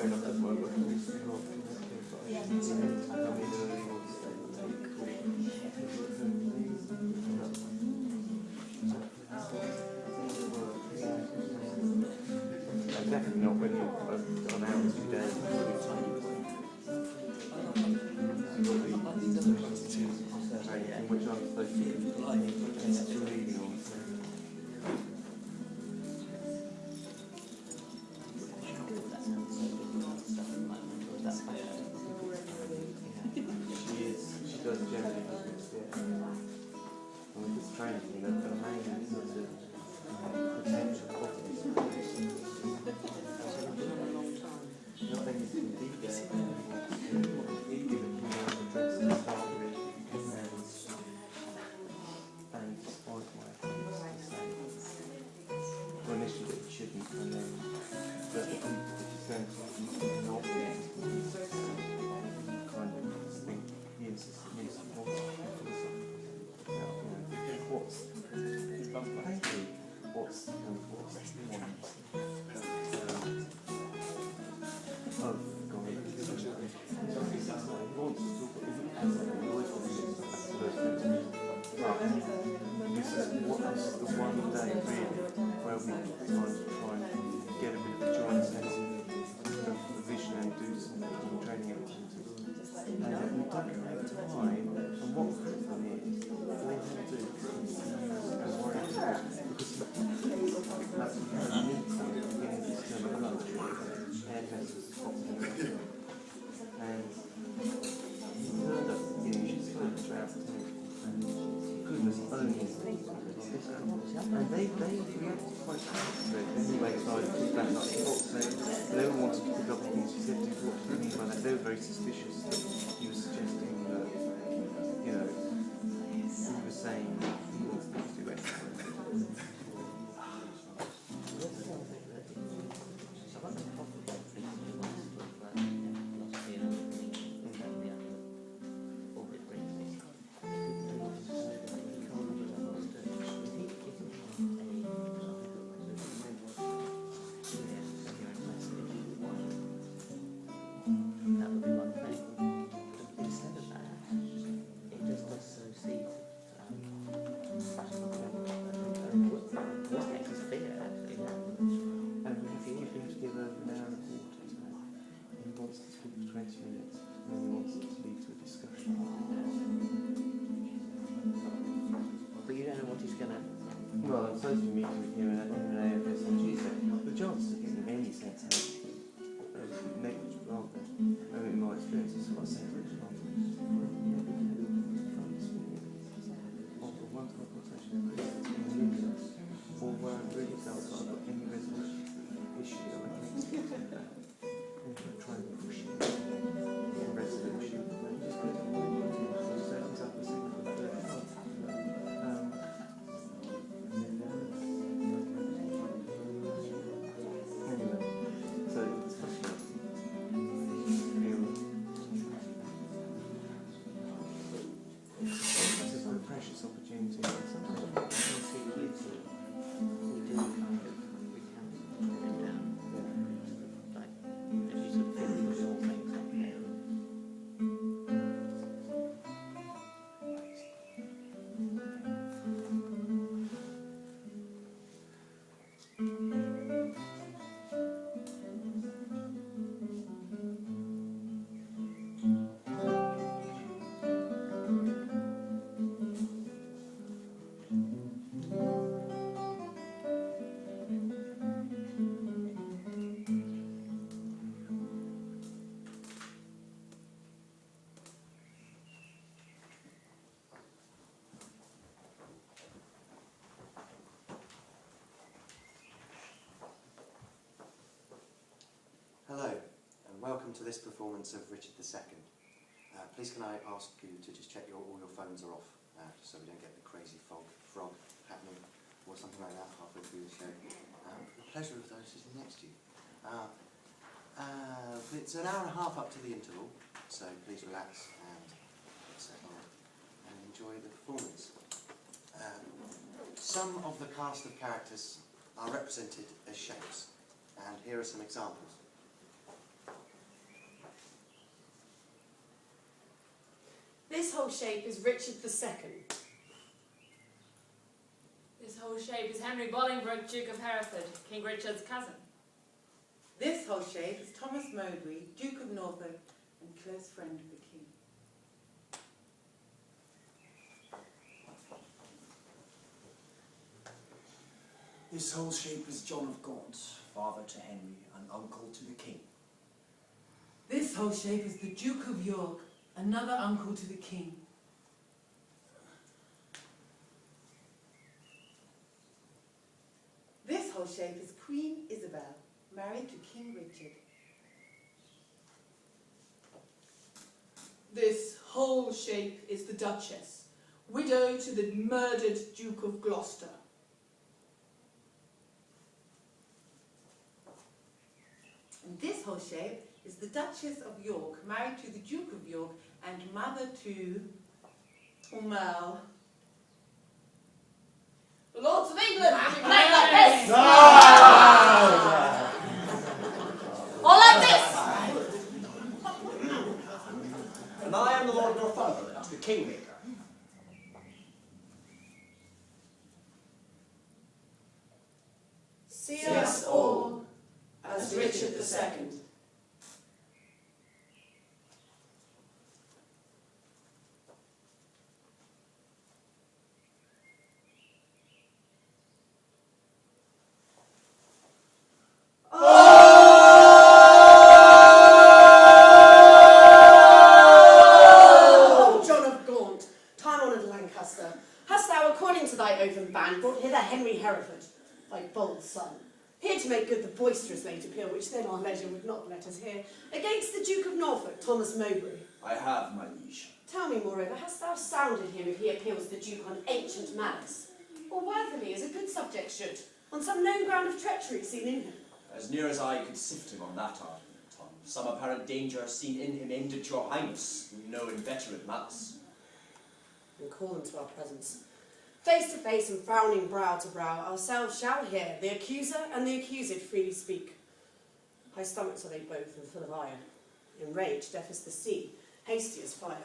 fair enough, that's what I'm looking definitely not when you're on hours a day. Which I'm supposed to reading on. She does generally and with this training thing, the main sort of potential properties nothing you can deviate give it address to start with and despite my attempts to say well initially it shouldn't and then but if you send something not kind of think yes what's basically what's the point of going to he wants to talk about this is what's the one day really where we try to get a bit of a joint sense of the vision and do some training activities. And we don't have time, and what will happen is all he'll do is worry about it because that's a meeting in this term of lunch and has a spot and he turned up she's going to travel goodness only and they reacted quite quickly to it anyway, so I picked that up they all wanted to pick up things she said, what do you mean by that? They were very suspicious that he was suggesting that he was saying he wants to do exercise. Well, I'm supposed to be meeting with him in an AFS on Tuesday. The chances of getting any sense are negligible, aren't they? I mean, in my experience, that's what I say. After one time conversation with Chris, it's been years, or where I really felt like I've got any resolution issue, I think it's that. And try and push it. Resolution. Precious opportunity. Sometimes we see kids that we do kind of we can put them down. Like as you sort of feel your things up there. Hello, and welcome to this performance of Richard II. Please can I ask you to just check all your phones are off, just so we don't get the crazy frog happening, or something like that halfway through the show. For the pleasure of those sitting next to you. It's an hour and a half up to the interval, so please relax and settle and enjoy the performance. Some of the cast of characters are represented as shapes, and here are some examples. This whole shape is Richard II. This whole shape is Henry Bolingbroke, Duke of Hereford, King Richard's cousin. This whole shape is Thomas Mowbray, Duke of Norfolk and close friend of the King. This whole shape is John of Gaunt, father to Henry and uncle to the King. This whole shape is the Duke of York, another uncle to the King. This whole shape is Queen Isabel, married to King Richard. This whole shape is the Duchess, widow to the murdered Duke of Gloucester. And this whole shape is the Duchess of York, married to the Duke of York and mother to Mal. The Lords of England will be playing like this! No! Or like this! And I am the Lord Northumberland, the Kingmaker. See us all as Richard II. Oh, John of Gaunt, time-honoured Lancaster, hast thou, according to thy oath band, brought hither Henry Hereford, thy bold son, here to make good the boisterous late appeal, which then our leisure would not let us hear, against the Duke of Norfolk, Thomas Mowbray. I have, my liege. Tell me, moreover, hast thou sounded him if he appeals the Duke on ancient malice, or worthily as a good subject should, on some known ground of treachery seen in him? As near as I could sift him on that argument, on some apparent danger seen in him aimed at your highness, no inveterate malice. And call them to our presence. Face to face and frowning brow to brow, ourselves shall hear the accuser and the accused freely speak. High stomachs are they both and full of ire. In rage, deaf as the sea, hasty as fire.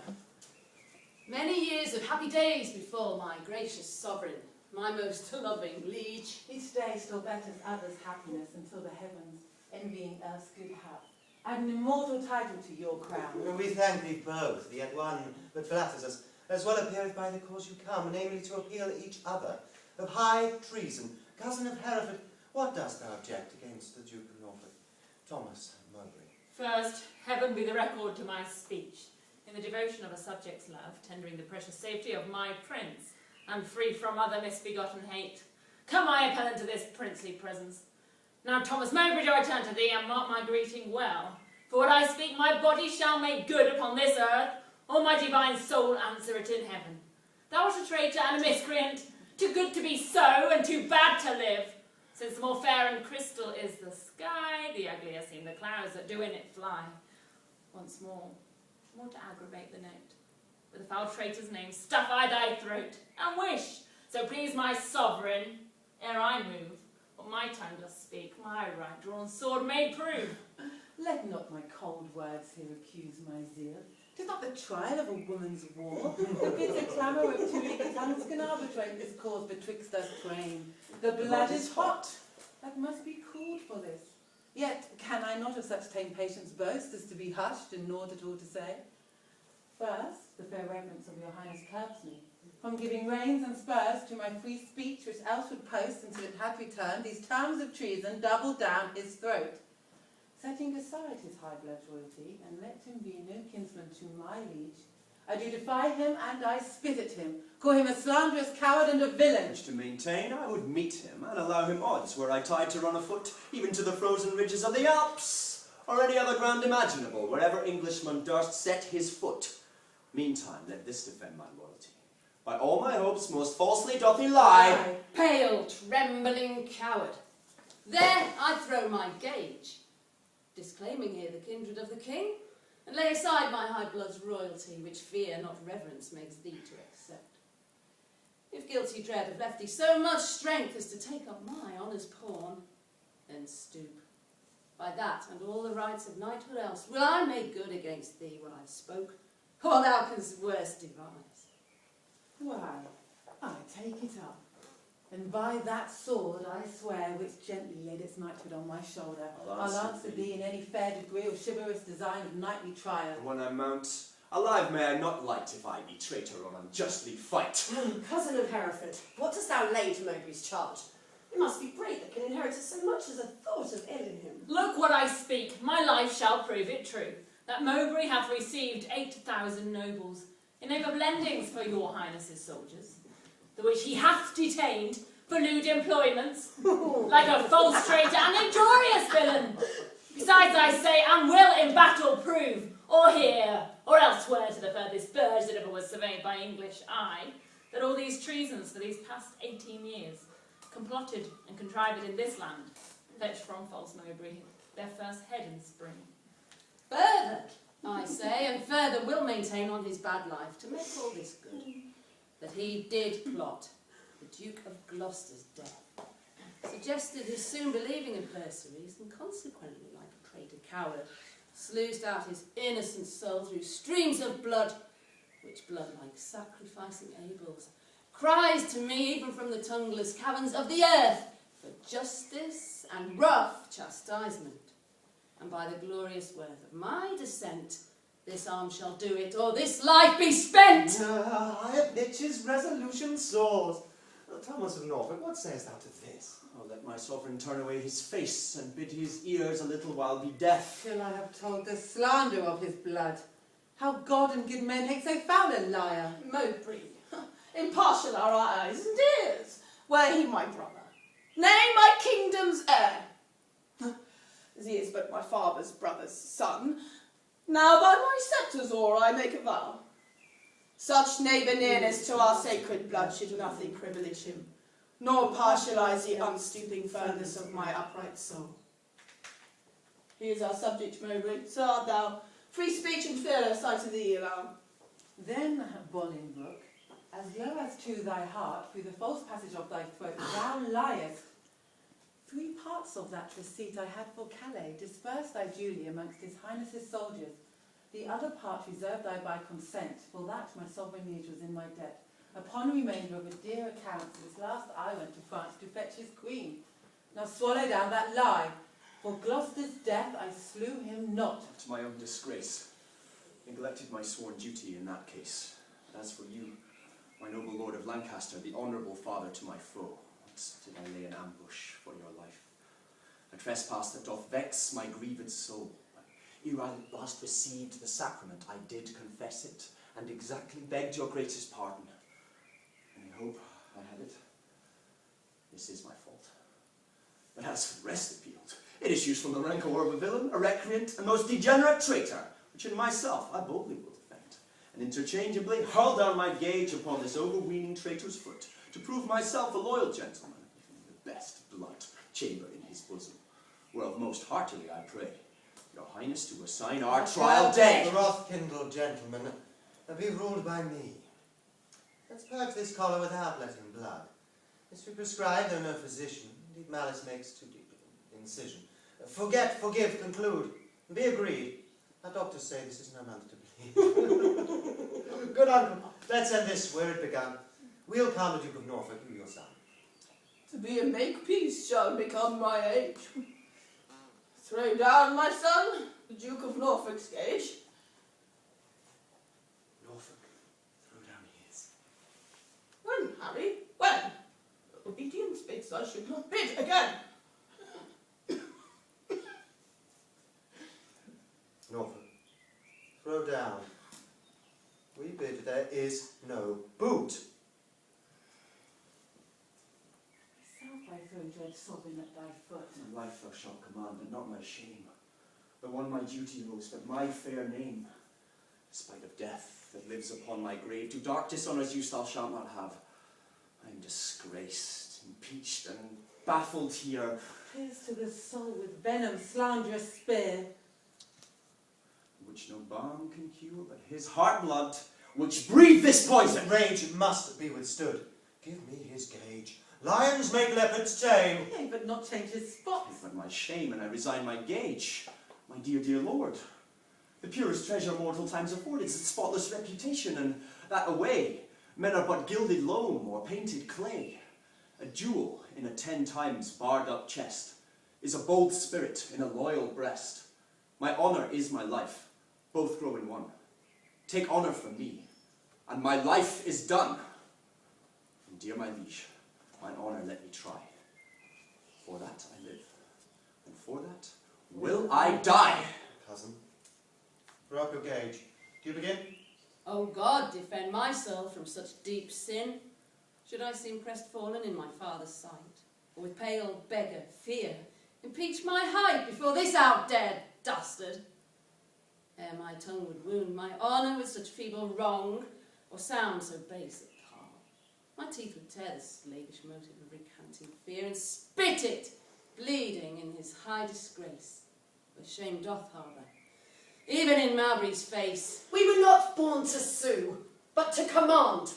Many years of happy days before my gracious sovereign, my most loving liege. Each day still betters others' happiness until the heavens, envying earth's good hap, add an immortal title to your crown. We thank thee both, yet one but flatters us, as well appeareth by the cause you come, namely to appeal each other of high treason. Cousin of Hereford, what dost thou object against the Duke of Norfolk, Thomas Mowbray? First, heaven be the record to my speech, in the devotion of a subject's love, tendering the precious safety of my prince, and free from other misbegotten hate. Come, I appellant to this princely presence. Now, Thomas Mowbray, do I turn to thee, and mark my greeting well. For what I speak, my body shall make good upon this earth, or my divine soul answer it in heaven. Thou art a traitor and a miscreant, too good to be so, and too bad to live. Since the more fair and crystal is the sky, the uglier seem the clouds that do in it fly. Once more to aggravate the note. With a foul traitor's name, stuff I thy throat, and wish, so please my sovereign, ere I move, what my tongue doth speak, my right drawn sword may prove. Let not my cold words here accuse my zeal. 'Tis not the trial of a woman's war, that bids a clamour of two eager tongues can arbitrate this cause betwixt us twain. The blood is hot, that must be cooled for this. Yet can I not of such tame patience boast as to be hushed and naught at all to say? First, the fair reverence of your highness curbs me, from giving reins and spurs to my free speech, which else would post until it had returned these terms of treason doubled down his throat. Setting aside his high blood royalty, and let him be no kinsman to my liege, I do defy him and I spit at him, call him a slanderous coward and a villain. Which to maintain, I would meet him and allow him odds were I tied to run afoot, even to the frozen ridges of the Alps, or any other ground imaginable, wherever Englishman durst set his foot. Meantime, let this defend my loyalty. By all my hopes, most falsely doth he lie. Pale, trembling coward, there I throw my gage, disclaiming here the kindred of the king, and lay aside my high blood's royalty, which fear, not reverence, makes thee to accept. If guilty dread have left thee so much strength as to take up my honour's pawn, then stoop. By that and all the rights of knighthood else will I make good against thee what I spoke. or thou canst worse devise. Why, I take it up, and by that sword I swear which gently laid its knighthood on my shoulder, I'll answer thee in any fair degree or chivalrous design of knightly triumph. And when I mount, alive may I not light if I be traitor or unjustly fight. Cousin of Hereford, what dost thou lay to Mowbray's charge? It must be great that can inherit so much as a thought of ill in him. Look what I speak, my life shall prove it true, that Mowbray hath received 8,000 nobles, in name of lendings for your highness's soldiers, the which he hath detained for lewd employments, like a false traitor and injurious villain. Besides, I say, and will in battle prove, or here, or elsewhere to the furthest verge that ever was surveyed by English eye, that all these treasons for these past 18 years, complotted and contrived in this land, fetched from false Mowbray their first head in spring. Further, I say, and further will maintain on his bad life, to make all this good, that he did plot the Duke of Gloucester's death, suggested his soon believing in Perseries, and consequently, like a traitor coward, sluiced out his innocent soul through streams of blood, which blood, like sacrificing Abel's, cries to me even from the tongueless caverns of the earth for justice and rough chastisement. And by the glorious worth of my descent, this arm shall do it, or this life be spent. I admit his resolution soars. Thomas of Norfolk, what sayest thou to this? Oh, let my sovereign turn away his face, and bid his ears a little while be deaf. Till I have told the slander of his blood, how God and good men hate so foul a liar. Mowbray, impartial are our eyes and ears. Were he my brother, nay, my kingdom's heir, as he is but my father's brother's son, now by my sceptre's oar I make a vow. Such neighbour nearness to our sacred blood should nothing privilege him, nor partialise the unstooping firmness of my upright soul. He is our subject, Mowbray, so art thou. Free speech and fearless I to thee allow. Then, Bolingbroke, as low as to thy heart, through the false passage of thy throat, thou liest. 3 parts of that receipt I had for Calais, dispersed I duly amongst his highness's soldiers. The other part reserved I by consent, for that my sovereign liege was in my debt. Upon remainder of a dear account, this last I went to France to fetch his queen. Now swallow down that lie. For Gloucester's death I slew him not. To my own disgrace, neglected my sworn duty in that case. As for you, my noble lord of Lancaster, the honourable father to my foe, once did I lay an ambush for your life. A trespass that doth vex my grieved soul. Ere I last received the sacrament, I did confess it, and exactly begged your greatest pardon. And in hope I had it. This is my fault. But as for the rest appealed, it issues from the rancour of a villain, a recreant, and most degenerate traitor, which in myself I boldly will defend, and interchangeably hurl down my gage upon this overweening traitor's foot, to prove myself a loyal gentleman, the best blood chamber in his bosom, whereof most heartily I pray your highness to assign our trial day. The wrath-kindled gentlemen, be ruled by me. Let's purge this collar without letting blood. As we prescribe, though no physician, indeed malice makes too deep an incision. Forget, forgive, conclude, and be agreed. Our doctors say this is no month to bleed. Good uncle, let's end this where it began. We'll calm the Duke of Norfolk, you your son. To be a make-peace shall become my age. Throw down, my son, the Duke of Norfolk's gage. Norfolk, throw down his. When, Harry, when? Obedience bids I should not bid again. Norfolk, throw down. We bid there is no boot. Myself I throw dread sobbing at thy foot. My life thou shalt command, and not my shame. The one my duty owes, but my fair name. Spite of death that lives upon my grave, to dark dishonours use thou shalt not have. I am disgraced, impeached, and baffled here. Pierced to the soul with venom, slanderous spear. Which no balm can cure, but his heart blood, which breathed this poison. Rage must be withstood. Give me his gage. Lions make leopards tame. Yea, but not change his spots. But my shame, and I resign my gage. My dear, dear lord, The purest treasure mortal times afford is its spotless reputation, and that away, men are but gilded loam or painted clay. A jewel in a 10 times barred up chest is a bold spirit in a loyal breast. My honour is my life, both grow in one. Take honour from me, and my life is done. And dear my liege, mine honour let me try. For that I live, and for that will I die. Cousin, throw up your gauge. Do you begin? Oh God, defend my soul from such deep sin. Should I seem crestfallen in my father's sight, or with pale beggar fear impeach my height before this outdared dastard? Ere my tongue would wound my honour with such feeble wrong, or sound so base at palm, my teeth would tear the slavish motive of recanting fear, and spit it, bleeding in his high disgrace, where shame doth harbour, even in Mowbray's face. We were not born to sue, but to command.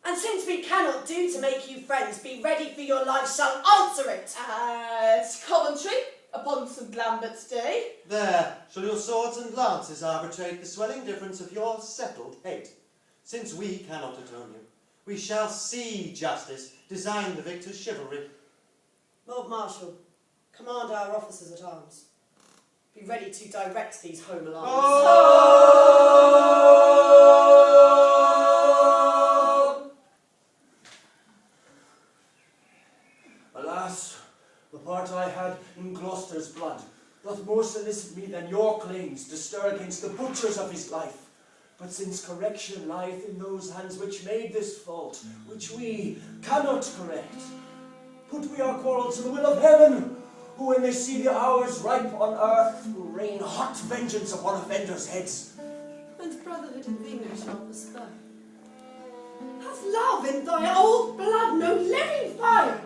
And since we cannot do to make you friends, be ready for your life shall answer it. At Coventry, upon St. Lambert's Day. There shall your swords and lances arbitrate the swelling difference of your settled hate. Since we cannot atone you, we shall see justice design the victor's chivalry. Lord Marshal, command our officers at arms. Be ready to direct these home alarms. Alas, the part I had in Gloucester's blood doth more solicit me than your claims to stir against the butchers of his life. But since correction lieth in those hands which made this fault, which we cannot correct, put we our quarrel to the will of heaven, who when they see the hours ripe on earth, will rain hot vengeance upon offenders' heads. And brotherhood in thee no shall bestow. Hath love in thy old blood no living fire?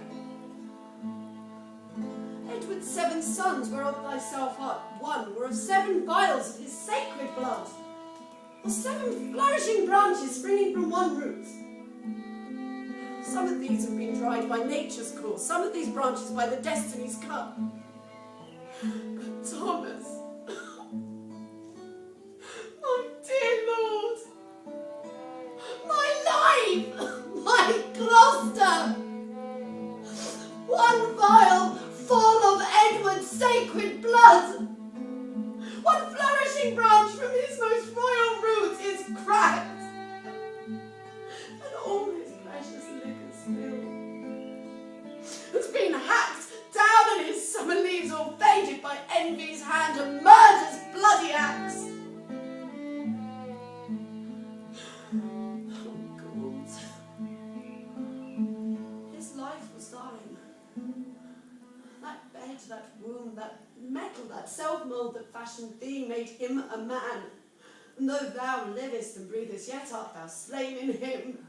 Edward's 7 sons, whereof thyself art one, were of 7 vials of his sacred blood, or 7 flourishing branches springing from one root. Some of these have been dried by nature's course, some of these branches by the destiny's cup. But Thomas, my dear lord, my life, my Gloucester, 1 vial full of Edward's sacred blood, 1 flourishing branch from his most royal root is cracked, and all his precious liquor spilled, has been hacked down, and his summer leaves all faded by envy's hand and murder's bloody axe. Oh God, his life was thine. That bed, that womb, that metal, that self-mould that fashioned thee made him a man. And though thou livest and breathest, yet art thou slain in him.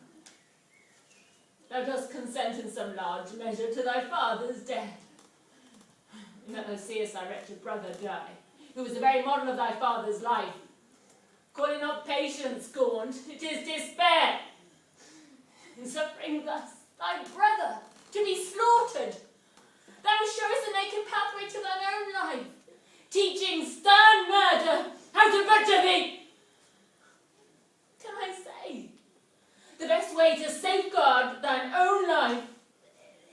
Thou dost consent in some large measure to thy father's death, and that thou seest thy wretched brother die, who was the very model of thy father's life. Call it not patience, Gaunt, it is despair. In suffering thus thy brother to be slaughtered, thou showest a naked pathway to thine own life, teaching stern murder how to butcher thee. Can I say, the best way to safeguard thine own life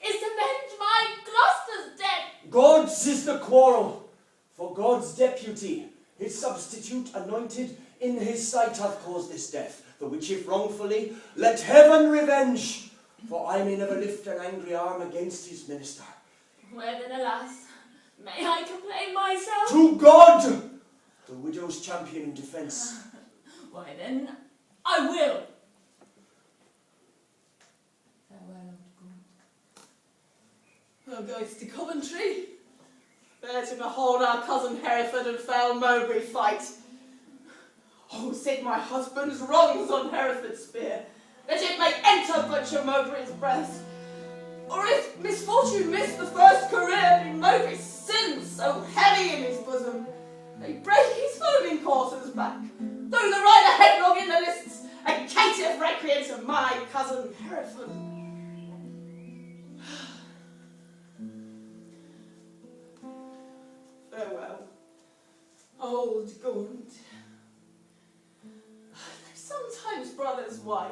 is to avenge my Gloucester's death. God's is the quarrel, for God's deputy, his substitute anointed, in his sight hath caused this death, the which if wrongfully, let heaven revenge, for I may never lift an angry arm against his minister. Where then, alas, may I complain myself? To God, the widow's champion in defence. Why then, I will. Farewell, old Gaunt. Thou goest to Coventry, there to behold our cousin Hereford and fell Mowbray fight. Oh, sit my husband's wrongs on Hereford's spear, that it may enter butcher Mowbray's breast. Or if misfortune miss the first career, be Mowbray's sins so heavy in his bosom, they break his foaming coursers back, throw the rider headlong in the lists, a caitiff recreant of my cousin Hereford. Farewell, old Gaunt. brother's wife,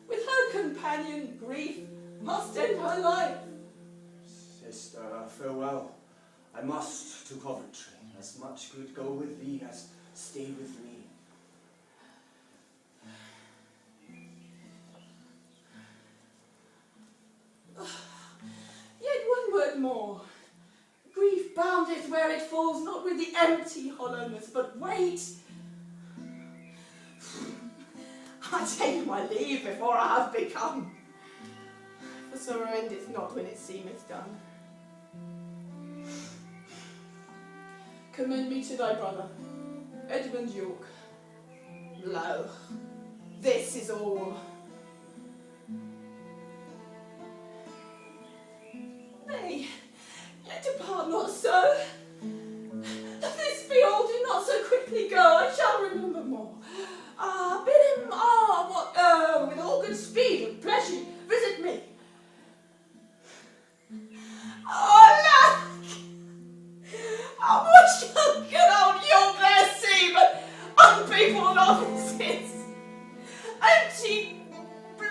with her companion grief, must end her life. Sister, farewell. I must to Coventry. As much good go with thee as stay with me. Yet one word more. Grief boundeth where it falls, not with the empty hollowness, but weight. I take my leave before I have begun, for sorrow endeth not when it seemeth done. Commend me to thy brother, Edmund York. Lo, this is all. Nay, yet depart not so. If this be all, do not so quickly go. I shall remember more. Bid him, with all good speed and pleasure, visit me. Alack! How much good old York there see, but unpeopled offices, empty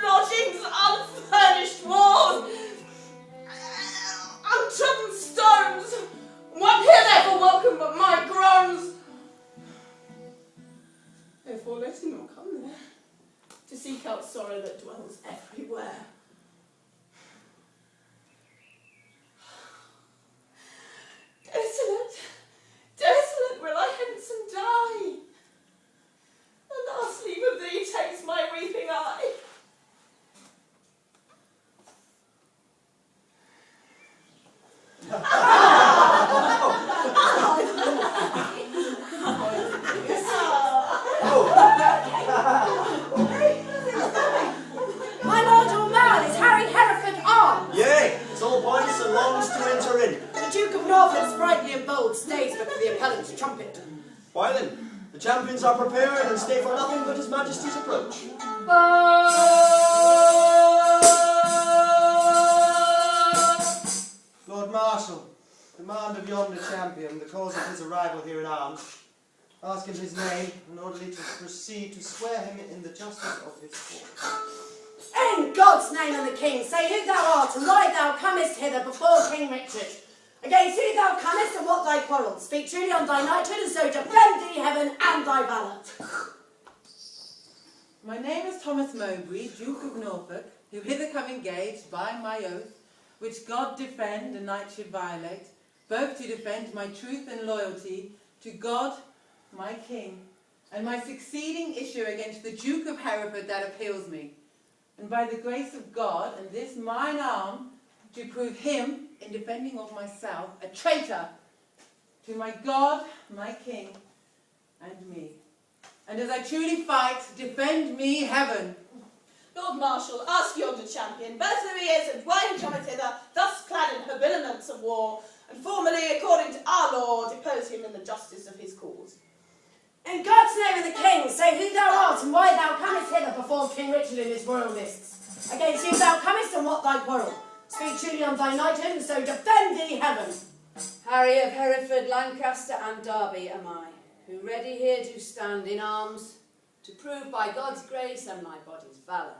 lodgings, unfurnished walls, untrodden stones, what here ever welcome but my groans? Therefore let him not come there, to seek out sorrow that dwells everywhere. Desolate, desolate will I hence and die. The last leave of thee takes my weeping eye. My lord your man is Harry Hereford armed. Yea, it's all points and longs to enter in. The Duke of Norfolk, sprightly and bold, stays but for the appellant's trumpet. Why then, the champions are prepared and stay for nothing but his majesty's approach. Lord Marshal, demand of yonder champion the cause of his arrival here in arms. Ask him his name, in order to proceed to swear him in the justice of his court. In God's name and the King, say who thou art, and why thou comest hither before King Richard. Against who thou comest, and what thy quarrel. Speak truly on thy knighthood, and so defend thee heaven and thy valour. My name is Thomas Mowbray, Duke of Norfolk, who hither come engaged by my oath, which God defend and knight should violate, both to defend my truth and loyalty to God, my King, and my succeeding issue against the Duke of Hereford that appeals me, and by the grace of God and this mine arm, to prove him, in defending of myself, a traitor to my God, my King, and me. And as I truly fight, defend me heaven. Lord Marshal, ask yonder champion both who he is and why he cometh hither, thus clad in habiliments of war, and formally, according to our law, depose him in the justice of his cause. In God's name and the King, say who thou art, and why thou comest hither before King Richard in his royal lists. Against who thou comest, and what thy quarrel. Speak truly on thy knighthood, and so defend thee heaven. Harry of Hereford, Lancaster and Derby am I, who ready here do stand in arms, to prove by God's grace and my body's valour,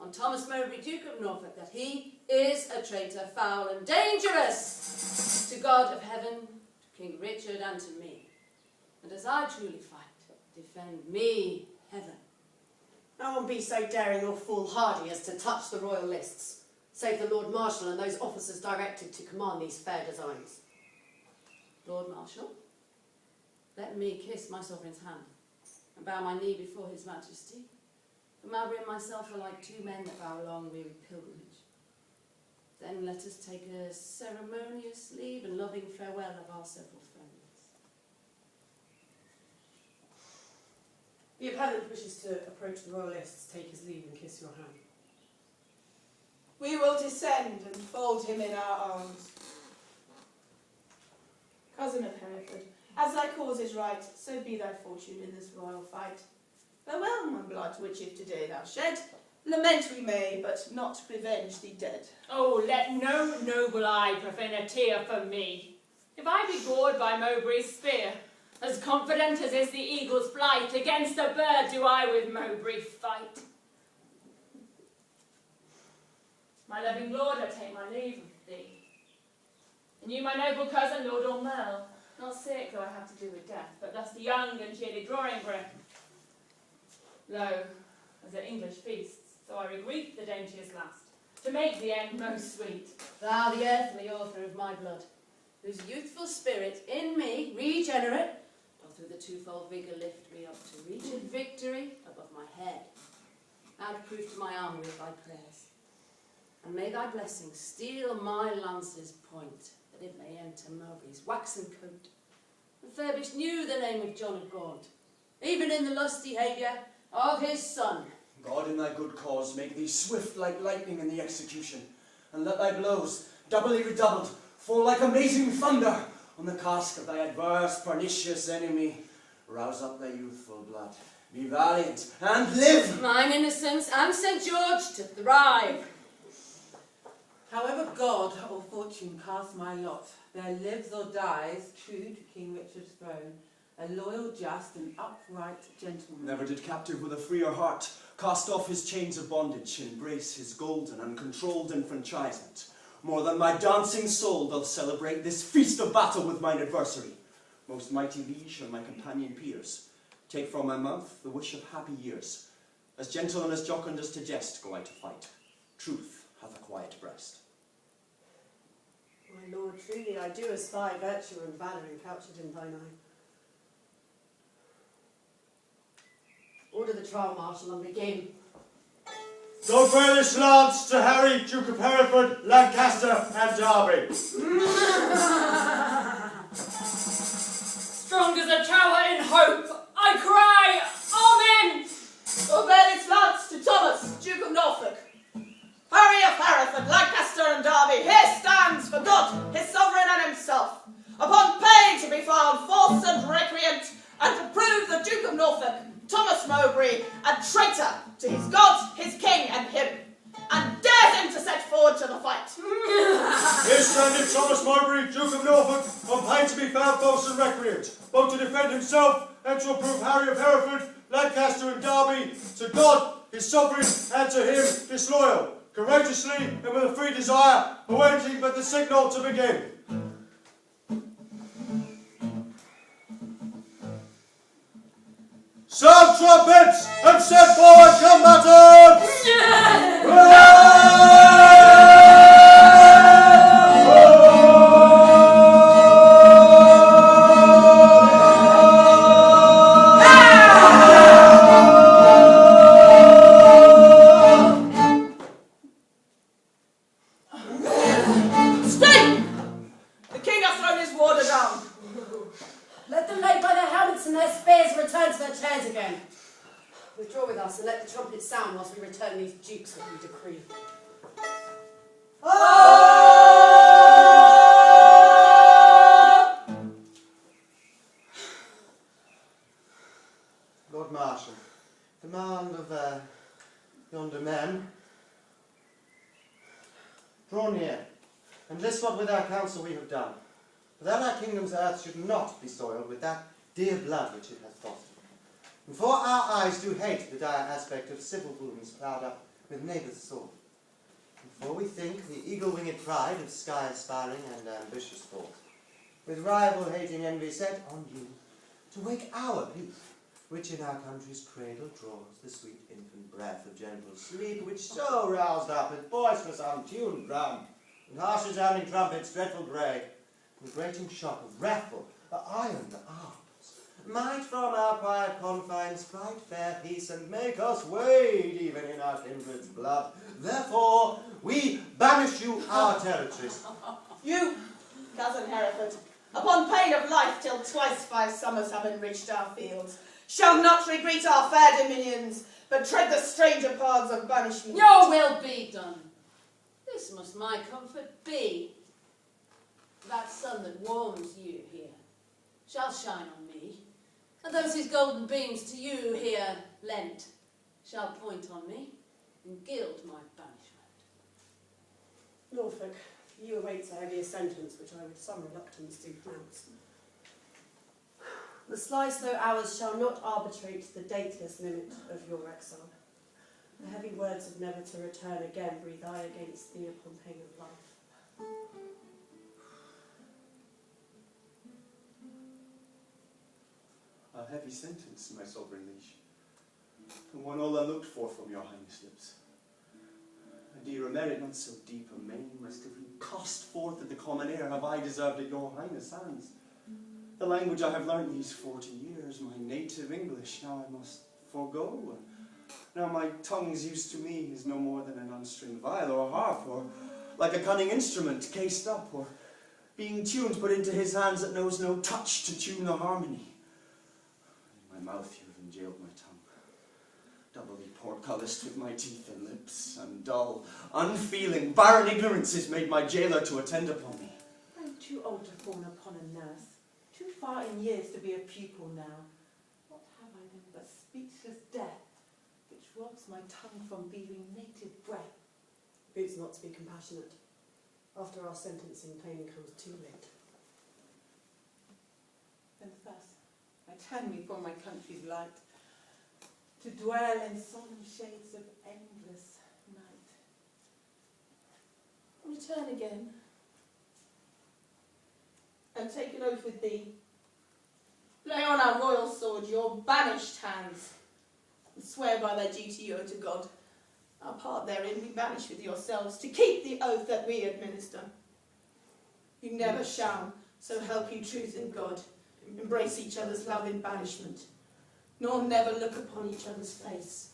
on Thomas Mowbray, Duke of Norfolk, that he is a traitor, foul and dangerous, to God of heaven, to King Richard and to me. And as I truly fight, defend me heaven. No one be so daring or foolhardy as to touch the royal lists, save the Lord Marshal and those officers directed to command these fair designs. Lord Marshal, let me kiss my sovereign's hand, and bow my knee before his majesty, for Mowbray and myself are like two men that vow a long weary pilgrimage. Then let us take a ceremonious leave and loving farewell of our several friends. The appellant wishes to approach the royal lists, take his leave and kiss your hand. We will descend and fold him in our arms. Cousin of Hereford, as thy cause is right, so be thy fortune in this royal fight. Farewell, my blood, which if today thou shed, lament we may, but not revenge thee dead. Oh, let no noble eye profane a tear for me. If I be gored by Mowbray's spear, as confident as is the eagle's flight, against a bird do I with Mowbray fight. My loving lord, I take my leave of thee. And you, my noble cousin, Lord Ormel, not sick, though I have to do with death, but thus the young and cheerly drawing breath. Lo, as at English feasts, so I regreet the daintiest last, to make the end most sweet. Thou, the earthly author of my blood, whose youthful spirit in me, regenerate, doth through the twofold vigour lift me up to reach of victory above my head, add proof to my armour with thy prayers. And may thy blessing steel my lance's point, that it may enter Mowbray's waxen coat, and furbish new the name of John of Gaunt, even in the lusty haviour of his son. God, in thy good cause, make thee swift like lightning in the execution, and let thy blows, doubly redoubled, fall like amazing thunder on the casque of thy adverse, pernicious enemy. Rouse up thy youthful blood, be valiant, and live! Mine innocence and St. George to thrive. However God or fortune cast my lot, there lives or dies, true to King Richard's throne, a loyal, just, and upright gentleman. Never did captive with a freer heart cast off his chains of bondage, embrace his golden, uncontrolled enfranchisement. More than my dancing soul doth celebrate this feast of battle with mine adversary. Most mighty liege and my companion peers, take from my mouth the wish of happy years. As gentle and as jocund as to jest go I to fight. Truth hath a quiet breast. My lord, truly I do espy virtue and valour encouched in thine eye. Order the trial, Marshal, and begin. Go bear this lance to Harry, Duke of Hereford, Lancaster, and Derby. Strong as a tower in hope, I cry, Amen! Or bear this lance to Thomas, Duke of Norfolk. Harry of Hereford, Lancaster and Derby, here stands for God, his sovereign and himself, upon pain to be found false and recreant, and to prove the Duke of Norfolk, Thomas Mowbray, a traitor to his God, his king, and him, and dares him to set forward to the fight. Here standeth Thomas Mowbray, Duke of Norfolk, on pain to be found false and recreant, both to defend himself and to approve Harry of Hereford, Lancaster and Derby, to God, his sovereign, and to him disloyal, courageously and with a free desire, awaiting but the signal to begin. Sound trumpets and set forward combatants! Stay! The king hath thrown his warder down. Let them lay by their helmets and their spears return to their chairs again. Withdraw with us and let the trumpets sound whilst we return these dukes what we decree. Lord Marshal, command of yonder men. Draw near, and list what with our counsel we have done. For that our kingdom's earth should not be soiled with that dear blood which it hath fostered. And for our eyes do hate the dire aspect of civil wounds ploughed up with neighbour's sword. And for we think the eagle-winged pride of sky-aspiring and ambitious thought, with rival-hating envy set on you, to wake our youth, which in our country's cradle draws the sweet infant breath of gentle sleep, which so roused up with boisterous untuned drum, and harsh resounding trumpets dreadful bray, and grating shock of wrathful iron arms, might from our quiet confines fight fair peace, and make us wade even in our kindred's blood. Therefore we banish you our territories. You, cousin Hereford, upon pain of life till twice 5 summers have enriched our fields, shall not regreet our fair dominions, but tread the stranger paths of banishment. Your will be done. This must my comfort be. That sun that warms you here shall shine on me, and those his golden beams to you here lent shall point on me and gild my banishment. Norfolk, you await a heavier sentence which I with some reluctance do pronounce. The sly slow hours shall not arbitrate the dateless limit of your exile. The heavy words of never to return again breathe I against thee upon pain of life. A heavy sentence, my sovereign liege, and one all unlooked for from your highness' lips. A dearer merit, not so deep a main, must have been cast forth at the common air, have I deserved at your highness' hands. The language I have learnt these 40 years, my native English, now I must forego. Now my tongue's used to me is no more than an unstringed viol or harp, or like a cunning instrument cased up, or being tuned put into his hands that knows no touch to tune the harmony. In my mouth you have enjailed my tongue, doubly portcullised with my teeth and lips, and dull, unfeeling, barren ignorance has made my jailer to attend upon me. I'm too old to fawn upon a nurse, too far in years to be a pupil now. What have I then but speechless death, which robs my tongue from breathing native breath? Boots not to be compassionate. After our sentencing, pain comes too late. Then thus I turn me from my country's light, to dwell in solemn shades of endless night. Return again, and take an oath with thee. Lay on our royal sword your banished hands, and swear by their duty you owe to God. Our part therein we banish with yourselves, to keep the oath that we administer. You never shall, so help you truth and God, embrace each other's love in banishment, nor never look upon each other's face,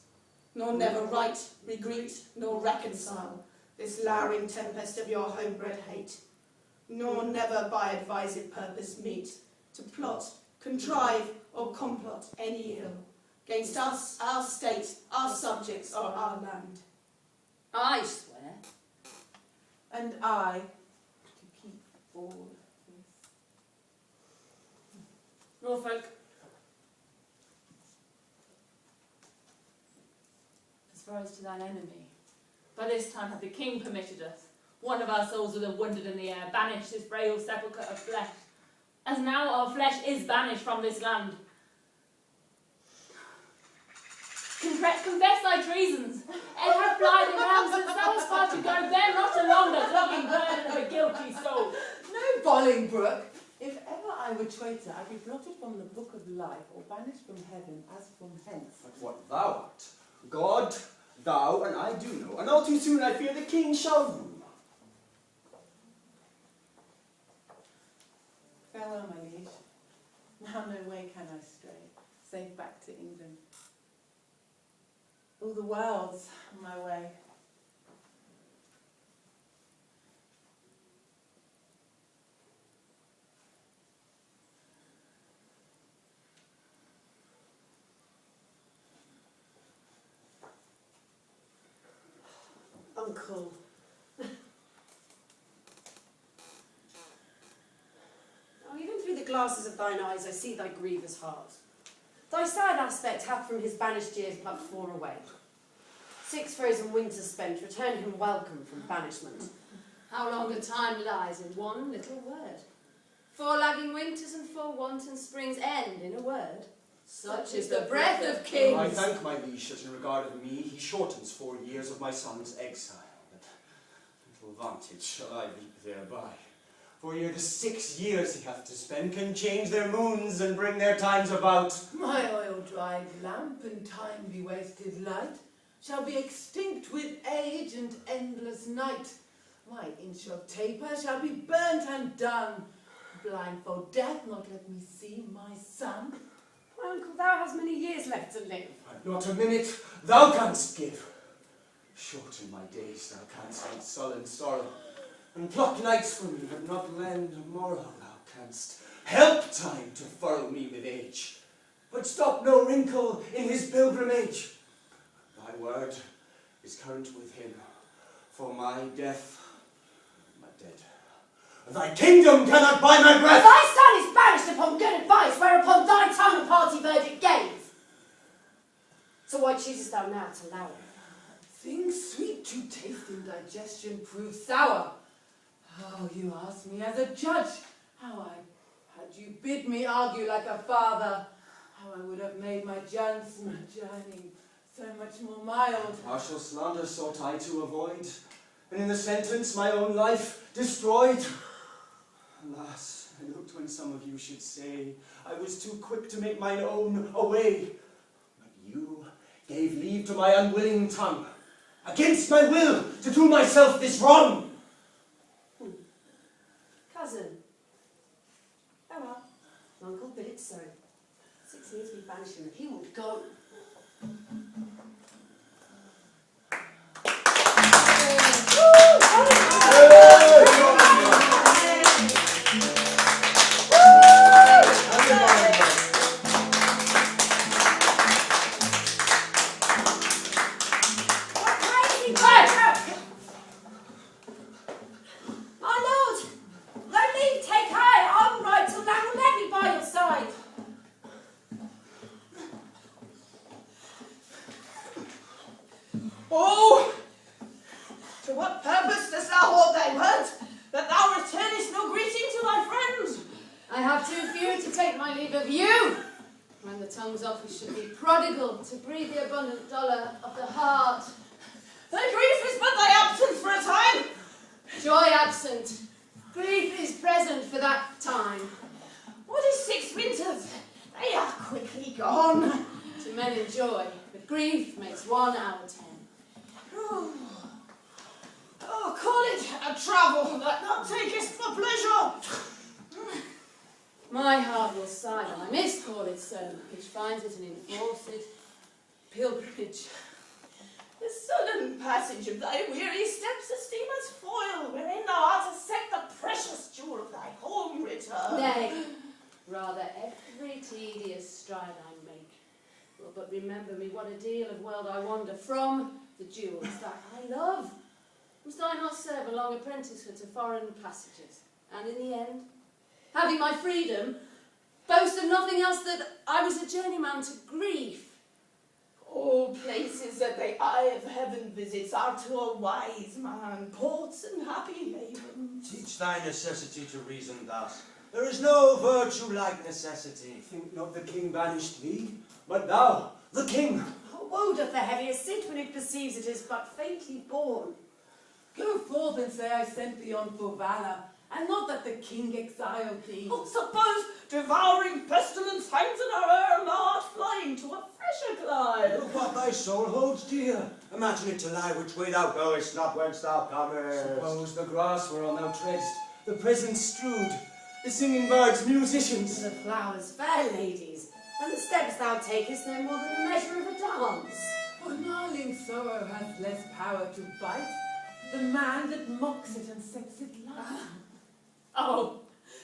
nor never write, regreet, nor reconcile this lowering tempest of your homebred hate, nor never by advised purpose meet to plot, contrive, or complot any ill against us, our state, our subjects, or our land. I swear. And I to keep all this. Norfolk, as far as to thine enemy, by this time hath the king permitted us, one of our souls with a wounded in the air, banished this frail sepulchre of flesh, as now our flesh is banished from this land. Confess thy treasons, and have flied around since thou hast far to go, bear not along the clogging burden of a guilty soul. No, Bolingbroke. If ever I were traitor, I'd be blotted from the book of life, or banished from heaven as from hence. But what thou art, God, thou, and I do know, and all too soon I fear the king shall rule. Farewell, my liege. Now no way can I stray, save back to England. All the world's on my way. Uncle. Now, even through the glasses of thine eyes I see thy grievous heart. Thy sad aspect hath from his banished years but 4 away. 6 frozen winters spent, return him welcome from banishment. How long a time lies in one little word. 4 lagging winters and 4 wanton springs end in a word. Such is the breath of kings. I thank my liege that in regard of me he shortens 4 years of my son's exile, but little vantage shall I reap thereby. For ere the 6 years he hath to spend can change their moons and bring their times about. My oil-dried lamp and time-be-wasted light shall be extinct with age and endless night. My inch of taper shall be burnt and done. Blindfold death not let me see my son. My uncle, thou hast many years left to live. Not a minute thou canst give. Shorten my days thou canst with sullen sorrow, and pluck nights from me, but not lend a morrow. Thou canst help time to furrow me with age, but stop no wrinkle in his pilgrimage. Thy word is current with him, for my death, my dead. Thy kingdom cannot buy my breath. Thy son is banished upon good advice, whereupon thy tongue a party verdict gave. So why choosest thou now to allow it? Things sweet to taste in digestion prove sour. Oh, you ask me as a judge how had you bid me argue like a father, how I would have made my journey So much more mild. Partial slander sought I to avoid, and in the sentence my own life destroyed. Alas, I looked when some of you should say I was too quick to make mine own away. But you gave leave to my unwilling tongue, against my will, to do myself this wrong. Cousin. Oh well, Uncle, but it's so. 6 years we banished him, he would go. Oh! To what purpose dost thou hold thy words, that thou returnest no greeting to thy friends? I have too few to take my leave of you. When the tongue's office should be prodigal to breathe the abundant dolour of the heart. Thy grief is but thy absence for a time. Joy absent, grief is present for that time. What is 6 winters? They are quickly gone. To men in joy, but grief makes 1 out of 10. Oh, call it a travel that thou takest for pleasure. My heart will sigh when I miscall it so, which finds it an enforced pilgrimage. The sullen passage of thy weary steps esteem as foil, wherein thou art to set the precious jewel of thy home return. Nay, rather every tedious stride I make will but remember me what a deal of world I wander from the jewels that I love. Must I not serve a long apprenticeship to foreign passages, and in the end, having my freedom, boast of nothing else that I was a journeyman to grief? All places that the eye of heaven visits are to a wise man, ports and happy havens. Teach thy necessity to reason thus. There is no virtue like necessity. Think not the king banished thee, but thou, the king. Woe doth the heaviest sit when it perceives it is but faintly born. Go forth and say I sent thee on for valour, and not that the king exiled thee. Oh, suppose devouring pestilence hangs in our air, and thou art flying to a fresher clime. Look what thy soul holds dear. Imagine it to lie which way thou goest, not whence thou comest. Suppose the grass whereon thou treadst, the presents strewed, the singing birds musicians. The flowers fair ladies, and the steps thou takest no more than the measure of a dance. For gnarling sorrow hath less power to bite, the man that mocks it and sets it light. Oh,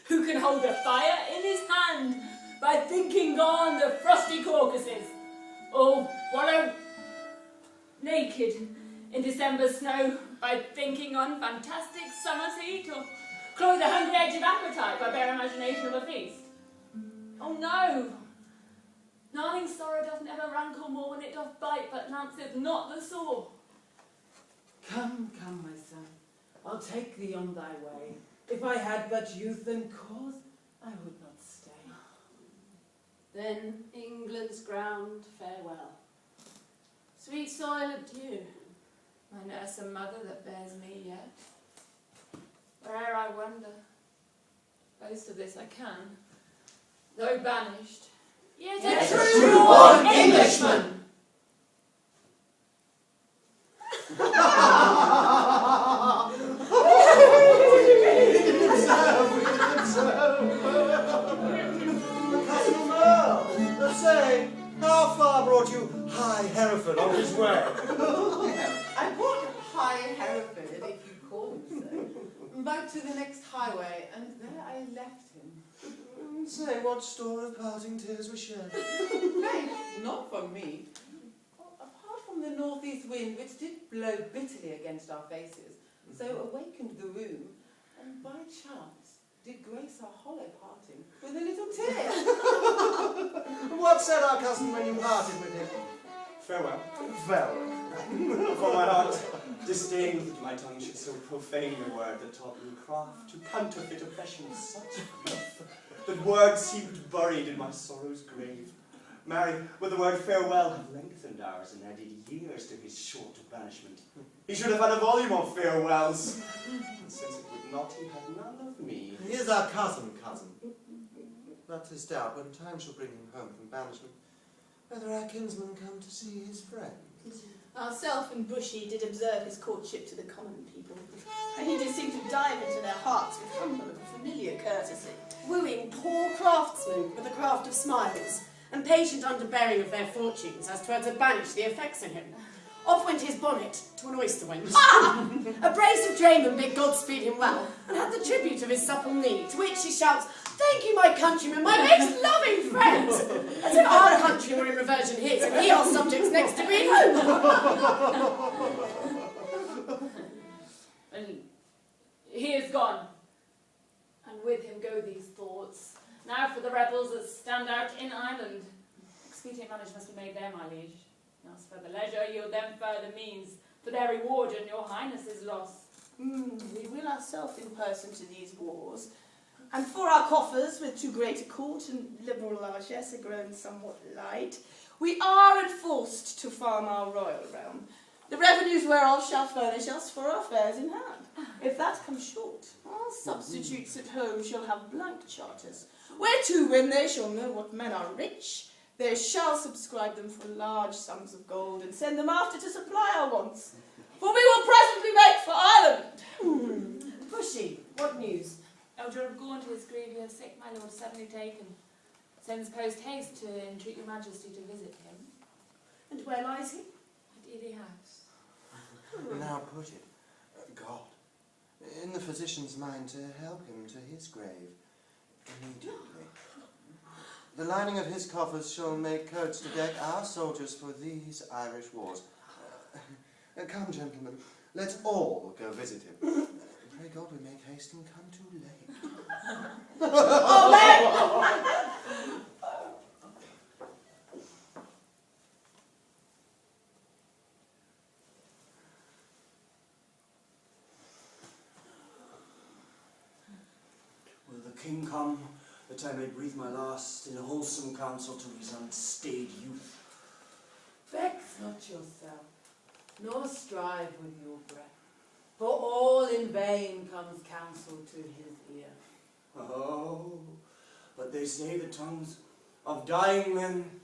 who can hold a fire in his hand by thinking on the frosty Caucasus, or wallow naked in December snow by thinking on fantastic summer heat, or cloy the hungry edge of appetite by bare imagination of a feast? Oh no! Gnarling sorrow doth never rankle more when it doth bite, but lanceth not the sore. Come, come, my son, I'll take thee on thy way. If I had but youth and cause, I would not stay. Then England's ground farewell. Sweet soil adieu. My nurse and mother that bears me yet. Where'er I wander, boast of this I can, though banished, yet a true-born Englishman. Say, how far brought you High Hereford on his way? I brought High Hereford, if you call him so, back to the next highway, and there I left him. Say, what store of parting tears were shed? Nay, not from me. Apart from the northeast wind, which did blow bitterly against our faces, so awakened the room, and by chance did grace our hollow parting with a little tear. What said our cousin when you parted with him? Farewell. Farewell. For my heart disdained that my tongue should so profane a word that taught me craft to counterfeit oppression such grief, that words seemed buried in my sorrow's grave. marry, with the word farewell, have lengthened ours and added years to his short banishment. He should have had a volume of farewells. And since it would not, he had none of me. He is our cousin. But 'tis doubt when time shall bring him home from banishment, whether our kinsman come to see his friends. Ourself and Bushy did observe his courtship to the common people, and he did seem to dive into their hearts with humble and familiar courtesy. Wooing poor craftsmen with the craft of smiles, and patient underbearing of their fortunes, as 'twere to banish the effects in him. Off went his bonnet to an oyster wench. A brace of draymen bid Godspeed him well, and had the tribute of his supple knee, to which he shouts, "Thank you, my countrymen, my most loving friends!" As if our country were in reversion his, and he our subjects next to be at home. And he is gone, and with him go these thoughts. Now for the rebels that stand out in Ireland. Expedient manage must be made there, my liege. As for the leisure, yield them further means for their reward and your highness's loss. We will ourselves in person to these wars, and for our coffers, with too great a court and liberal largesse are grown somewhat light, we are enforced to farm our royal realm, the revenues whereof shall furnish us for our fares in hand. If that comes short, our substitutes at home shall have blank charters, whereto when they shall know what men are rich, they shall subscribe them for large sums of gold, and send them after to supply our wants. For we will presently make for Ireland. Bushy, what news? Elder of Gaunt is gravely sick, my lord, suddenly taken. Sends post haste to entreat your majesty to visit him. And where lies he? At Ely House. Now put it, God, in the physician's mind to help him to his grave immediately. The lining of his coffers shall make coats to deck our soldiers for these Irish wars. Come, gentlemen, let's all go visit him. Pray God we make haste and come too late. Will the king come, that I may breathe my last in wholesome counsel to his unstayed youth? Vex not yourself, nor strive with your breath, for all in vain comes counsel to his ear. Oh, but they say the tongues of dying men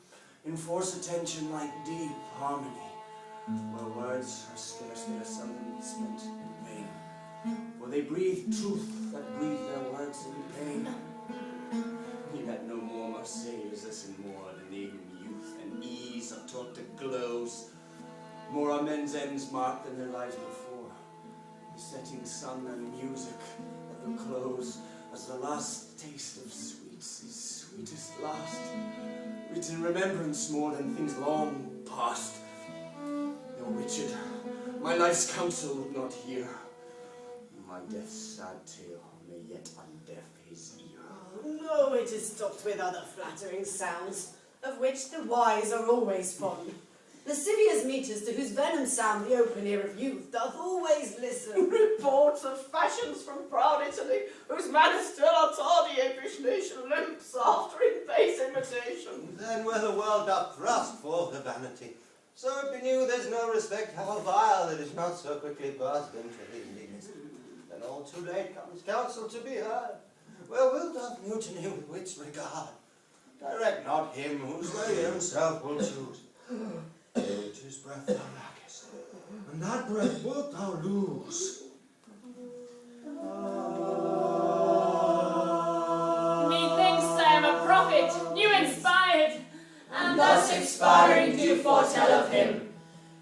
enforce attention like deep harmony, where words are scarce, they are seldom spent in vain, for they breathe truth that breathe their words in pain. Yet no more must sayers listen more than they whom youth and ease are taught to glose. More are men's ends marked than their lives before. The setting sun and music at the close, as the last taste of sweets is sweetest last, writ in remembrance more than things long past. Though Richard, my life's counsel would not hear, my death's sad tale may yet undeaf his ear. No, it is stopped with other flattering sounds, of which the wise are always fond. Lascivious metres to whose venom sound the open ear of youth doth always listen. Reports of fashions from proud Italy, whose manners still are tardy, apish nation limps after in base imitation. Then where the world doth thrust forth her vanity, so it be new there's no respect how vile that is not so quickly burst into his knees. Then all too late comes counsel to be heard, where will doth mutiny with wit's regard. Direct not him whose way himself will choose. It is breath thou lackest, and that breath wilt thou lose. Methinks I am a prophet, new inspired, and thus expiring do foretell of him.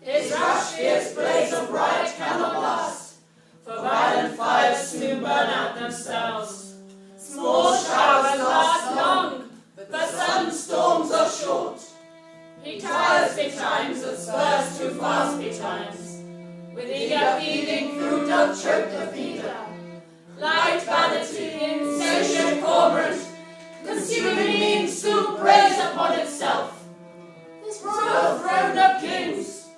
His rash fierce blaze of riot cannot last, for violent fires soon burn out themselves. Small showers last long, but sudden storms are short. He tires betimes, and spurs too fast betimes. With eager feeding fruit doth choke the feeder. Light vanity, insatiate cormorant, consuming means soon preys upon itself. This royal throne of kings,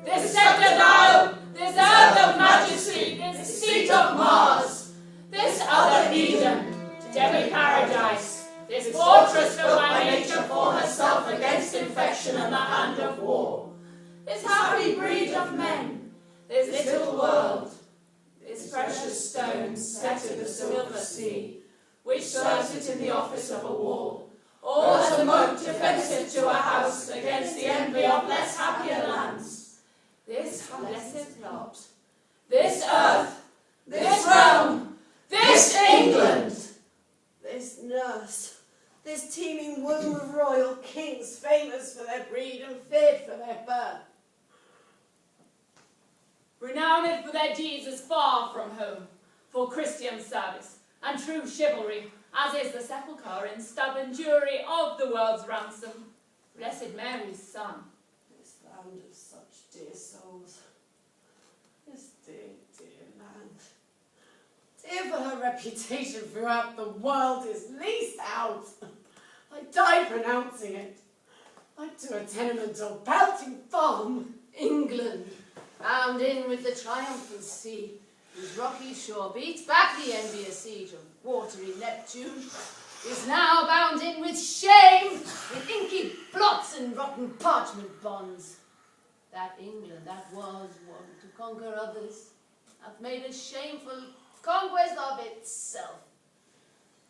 this sceptred isle, this earth of majesty, this seat of Mars, this other Eden, demi-paradise, this fortress built by nature for herself against protection and the hand of war. This happy breed of men, this little world, this precious stone set in the silver sea, which serves it in the office of a wall, or as a moat defensive to a house against the envy of less happier lands. This blessed lot, this earth, this realm, this England, This nurse, this teeming womb of royal kings, famous for their breed and feared for their birth. Renowned for their deeds as far from home, for Christian service and true chivalry, as is the sepulchre in stubborn jury of the world's ransom, Blessed Mary's son. This land of such dear souls. This dear, dear land. Dear for her reputation throughout the world is leased out. I die pronouncing it. Like to a tenement or belting farm. England, bound in with the triumphant sea, whose rocky shore beats back the envious siege of watery Neptune, is now bound in with shame, with inky plots and rotten parchment bonds. That England that was wont to conquer others, hath made a shameful conquest of itself.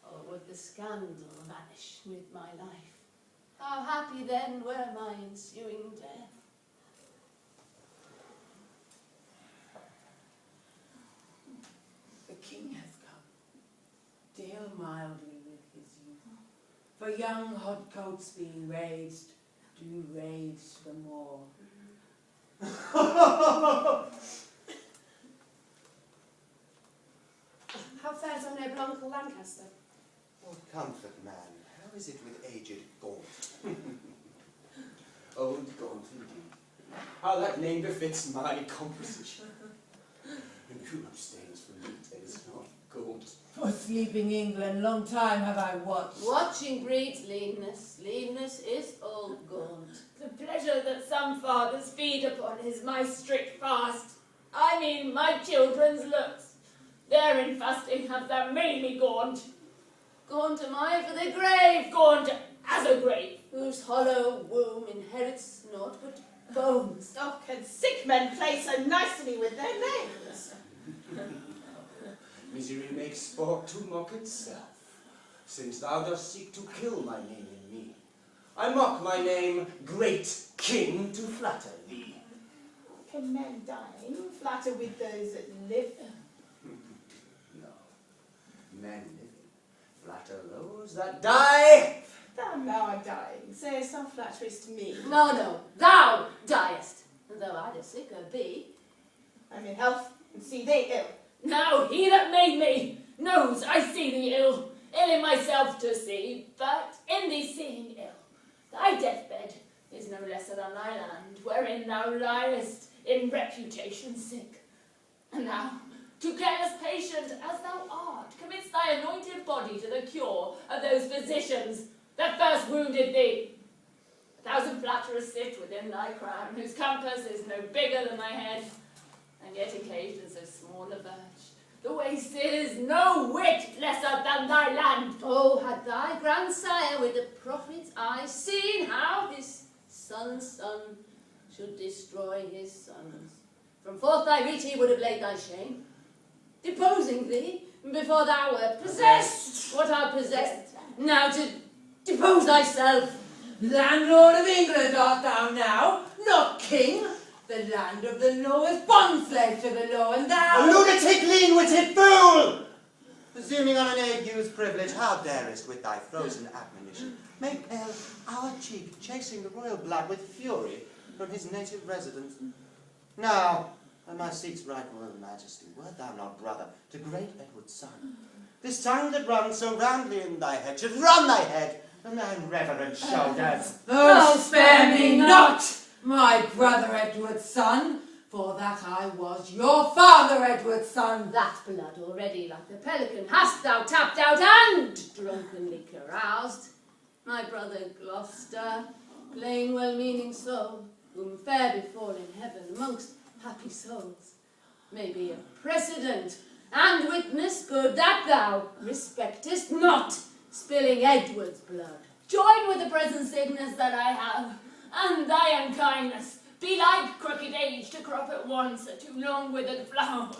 Or would the scandal vanish with my life? How happy then were my ensuing death. The king has come. Deal mildly with his youth. For young hot coats being raised, do rage the more. How fares our noble uncle Lancaster? What comfort, man. How is it with aged Gaunt? Old Gaunt, indeed. How that name befits my composition. And who abstains from meat that is not Gaunt? For sleeping England, long time have I watched. Watching breeds leanness. Leanness is old gaunt. The pleasure that some fathers feed upon is my strict fast. I mean my children's looks. Therein fasting hath thou made me gaunt. Gaunt am I for the grave, Gaunt as a grave. whose hollow womb inherits naught but bones. Oh, can sick men play so nicely with their names? Misery makes sport to mock itself, since thou dost seek to kill my name in me. I mock my name, great king, to flatter thee. Can men dying flatter with those that live? No, men living flatter those that die. Thou now art dying, sayest thou flatteries to me. No, thou diest, and though I'd a sicker be. I'm in health, and see thee ill. Now he that made me knows I see thee ill in myself to see, but in thee seeing ill. Thy deathbed is no lesser than thy land, wherein thou liest in reputation sick. And thou, too careless patient as thou art, commits thy anointed body to the cure of those physicians that first wounded thee. 1,000 flatterers sit within thy crown, whose compass is no bigger than thy head, and yet encaged in so small a verge. The waste is no whit lesser than thy land. Oh, had thy grandsire with the prophet's eye seen how his son's son should destroy his sons, from forth thy reach he would have laid thy shame, deposing thee before thou wert possessed what art possessed, now to depose thyself. Landlord of England art thou now, not king. The land of the law is bond-slave to the law, and A thou... lunatic, lean-witted fool! Presuming on an ague's privilege, how darest with thy frozen admonition make pale our cheek, chasing the royal blood with fury from his native residence? Now, by my seat's right royal majesty, wert thou not brother to great Edward's son, this tongue that runs so roundly in thy head should run thy head and thy reverend shoulders. Oh, spare me not, my brother Edward's son, for that I was your father Edward's son. That blood already like the pelican hast thou tapped out and drunkenly caroused. My brother Gloucester, plain well-meaning soul, whom fair before in heaven amongst happy souls, may be a precedent and witness good that thou respectest not spilling Edward's blood. Join with the present sickness that I have, and thy unkindness be like crooked age to crop at once a too long withered flower.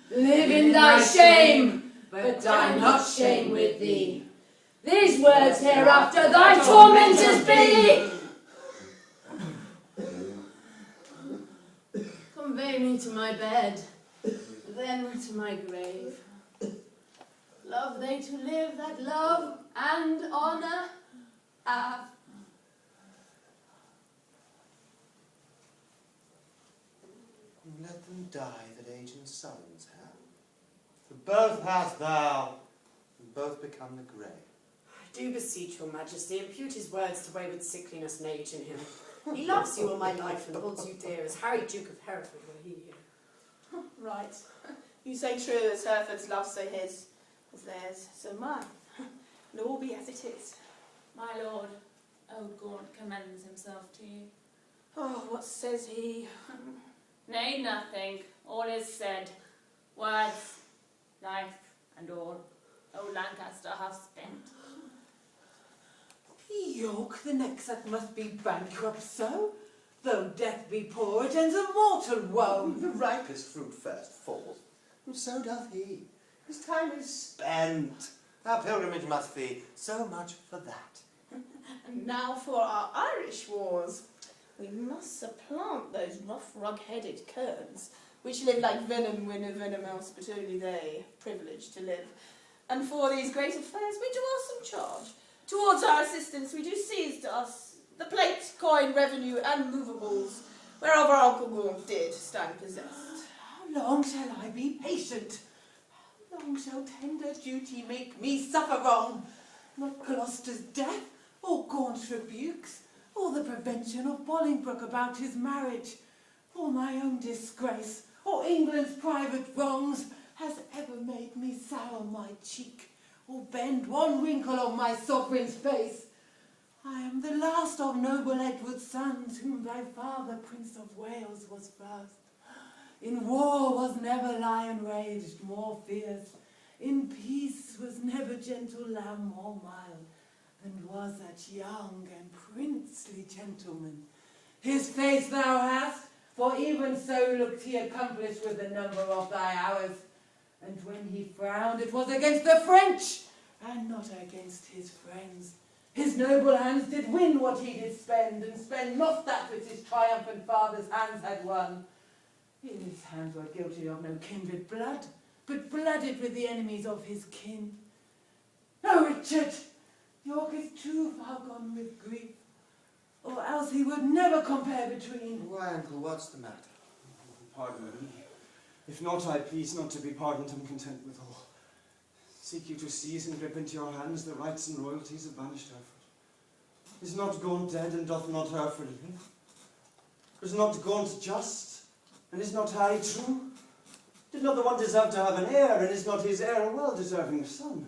Live in thy shame, but die not shame with thee. These words hereafter thy tormentors be. Convey me to my bed, then to my grave. Love they to live that love and honour have. And let them die that age and sons have. For both hast thou, and both become the grey. I do beseech your majesty, impute his words to wayward sickliness and age in him. He loves you all my life and holds you dear as Harry, Duke of Hereford, were he here. Right. You say true, as Hereford's love so his, as theirs, so mine. And all be as it is. My lord, old Gaunt commends himself to you. Oh, what says he? Nay, nothing. All is said. Words, life, and all old Lancaster hath spent. York, the next that must be bankrupt so. Though death be poor, it ends a mortal woe. The ripest fruit first falls, and so doth he. His time is spent. Our pilgrimage must be so much for that. And now for our Irish wars. We must supplant those rough, rug-headed kerns, which live like venom when a venom else, but only they, privileged to live. And for these great affairs we do ask some charge. Towards our assistance we do seize to us the plate, coin, revenue, and movables, whereof our Uncle Gaunt did stand possessed. How long shall I be patient? How long shall tender duty make me suffer wrong? Not Gloucester's death, or Gaunt's rebukes, or the prevention of Bolingbroke about his marriage, or my own disgrace, or England's private wrongs, has ever made me sour my cheek, or bend one wrinkle on my sovereign's face. I am the last of noble Edward's sons, whom thy father, Prince of Wales, was first. In war was never lion raged more fierce, in peace was never gentle lamb more mild, than was that young and princely gentleman. His face thou hast, for even so looked he accomplished with the number of thy hours. And when he frowned, it was against the French, and not against his friends. His noble hands did win what he did spend, and spend not that which his triumphant father's hands had won. His hands were guilty of no kindred blood, but blooded with the enemies of his kin. Oh, Richard, York is too far gone with grief, or else he would never compare between. Why, uncle, what's the matter? Pardon me. If not, I please not to be pardoned and content with all. Seek you to seize and grip into your hands the rights and royalties of banished Hereford. Is not Gaunt dead, and doth not Hereford live? Is not Gaunt just, and is not Harry true? Did not the one deserve to have an heir, and is not his heir a well-deserving son?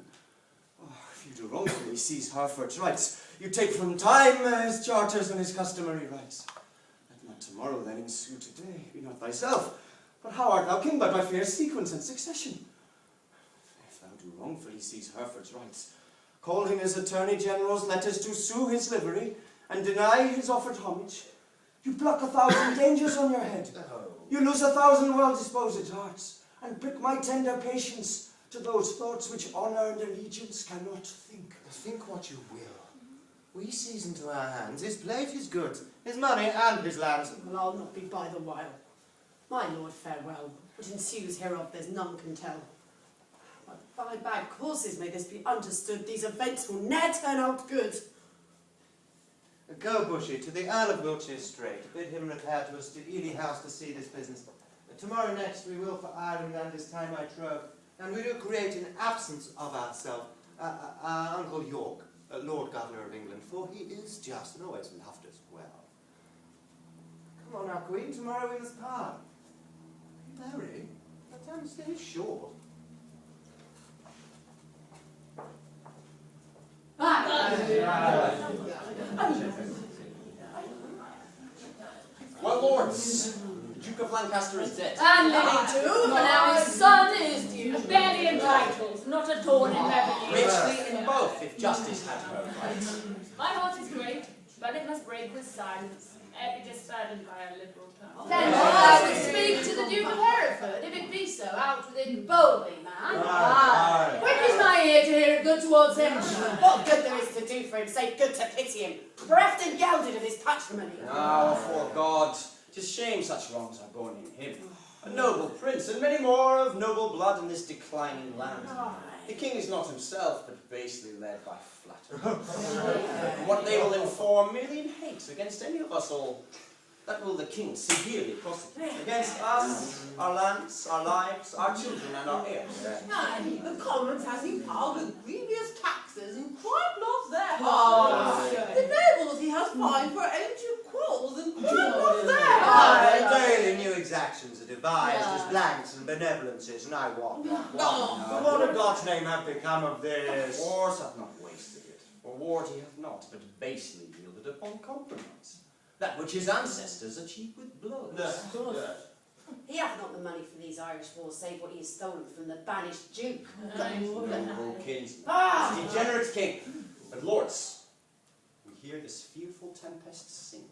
Oh, if you do wrongfully seize Hereford's rights, you take from time his charters and his customary rights. Let not tomorrow then ensue today, be not thyself. But how art thou king but by fair sequence and succession? If thou do wrongfully seize Hereford's rights, call him his attorney general's letters to sue his livery, and deny his offered homage, you pluck 1,000 dangers on your head. You lose 1,000 well-disposed hearts, and prick my tender patience to those thoughts which honour and allegiance cannot think. Think what you will. We seize into our hands his plate, his goods, his money, and his lands. Well, I'll not be by the while. My lord, farewell. What ensues hereof, there's none can tell. But by bad causes may this be understood, these events will ne'er turn out good. Go, Bushy, to the Earl of Wiltshire's Strait. Bid him repair to us to Ely House to see this business. Tomorrow next we will for Ireland and this time I trow, and we do create in absence of ourselves our Uncle York, Lord Governor of England, for he is just and always loved us well. Come on, our Queen, tomorrow we must part. Mary, that time stays short. Well, lords, the Duke of Lancaster is dead. And living too, for now his son is due. Barely in titles, not adorned in revenue. Richly in both, if justice had her right. My heart is great, but it must break with silence, and be disburdened by a liberal tongue. Then I would speak to the Duke of Hereford, if it be so. Out with it boldly, man. Quick is my ear to hear it good towards him. What good there is to do for him, save good to pity him, bereft and gelded of his patrimony. Now, for God, 'tis shame such wrongs are born in him. A noble prince, and many more of noble blood in this declining land. The king is not himself, but basely led by flattery. And what they will inform merely in hate against any of us all, that will the king severely prosecute against us, our lands, our lives, our children, and our heirs. Aye, the Commons has impaled with grievous taxes and quite lost their hearts. The nobles he has fined for ancient quarrels and quite lost their hearts. Daily new exactions are devised as blanks and benevolences, and I what? What of God's name have become of this? Wars have not wasted it, or war he hath not, but basely yielded upon compromise. That which his ancestors achieved with blows. He hath not the money for these Irish wars, save what he has stolen from the banished Duke. Noble kinsman, Ah! degenerate king. But lords, we hear this fearful tempest sing,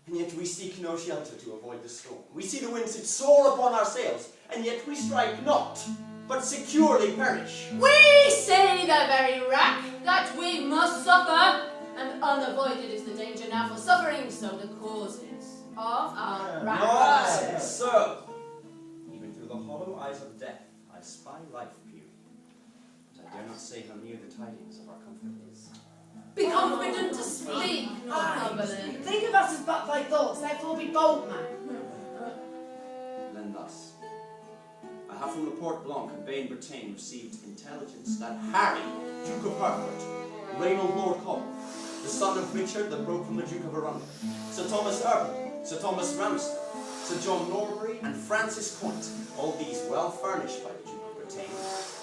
and yet we seek no shelter to avoid the storm. We see the winds that soar upon our sails, and yet we strike not, but securely perish. We say the very rack that we must suffer, and unavoided is the danger now for suffering, so the causes of our rack. Not so. Even through the hollow eyes of death, I spy life peering, but I dare not say how near the tidings of our comfort is. Be confident to speak, Northumberland. Think of us as but thy thoughts, therefore be bold, man. Then thus. I have from the Port Blanc of Bain Britain received intelligence that Harry, Duke of Hereford, Reynold Lord Hall, the son of Richard that broke from the Duke of Arundel, Sir Thomas Urban, Sir Thomas Ramsden, Sir John Norbury, and Francis Coint, all these well furnished by the Duke of Britain,